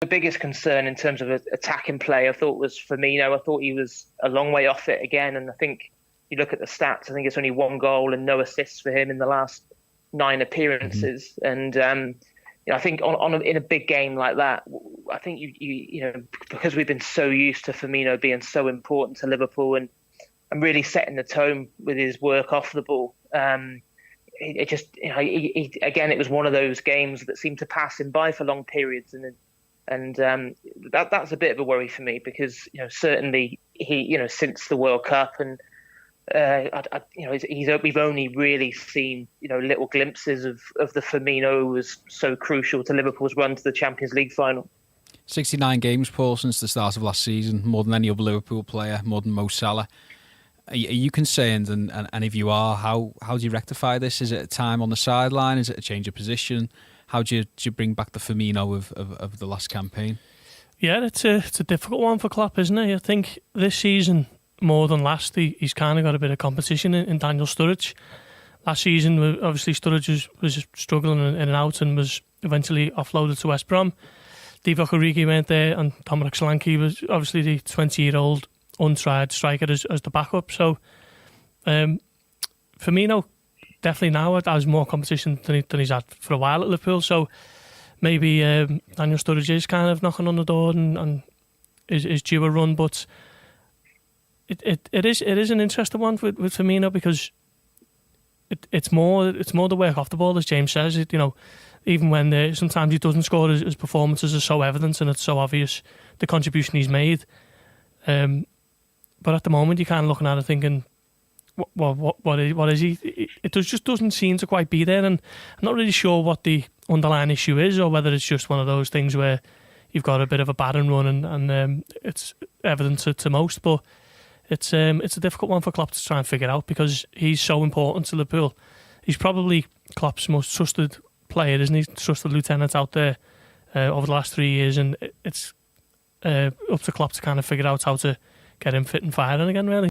The biggest concern in terms of attacking play, I thought, was Firmino. I thought he was a long way off it again, and I think you look at the stats. I think it's only 1 goal and no assists for him in the last 9 appearances. And I think in a big game like that, I think because we've been so used to Firmino being so important to Liverpool and really setting the tone with his work off the ball. It just, again, it was one of those games that seemed to pass him by for long periods, and that's a bit of a worry for me because certainly he since the World Cup and we've only really seen little glimpses of the Firmino who was so crucial to Liverpool's run to the Champions League final. 69 games, Paul, since the start of last season, more than any other Liverpool player, more than Mo Salah. Are you concerned? And if you are, how do you rectify this? Is it a time on the sideline? Is it a change of position? How do you bring back the Firmino of the last campaign? Yeah, it's a difficult one for Klopp, isn't it? I think this season, more than last, he's kind of got a bit of competition in Daniel Sturridge. Last season, obviously, Sturridge was struggling in and out and was eventually offloaded to West Brom. Divock Origi went there, and Dominic Solanke was obviously the 20-year-old untried striker as the backup. So Firmino definitely now has more competition than he's had for a while at Liverpool. So maybe Daniel Sturridge is kind of knocking on the door and is due a run. But it is an interesting one with Firmino because it's more the work off the ball, as James says. Even when sometimes he doesn't score, his performances are so evident and it's so obvious the contribution he's made. But at the moment, you're kind of looking at it thinking, what is he? It just doesn't seem to quite be there, and I'm not really sure what the underlying issue is, or whether it's just one of those things where you've got a bit of a battering run and it's evident to most. But it's a difficult one for Klopp to try and figure out because he's so important to Liverpool. He's probably Klopp's most trusted player, isn't he? Trusted lieutenant out there over the last 3 years, and it's up to Klopp to kind of figure out how to get him fit and firing again, really.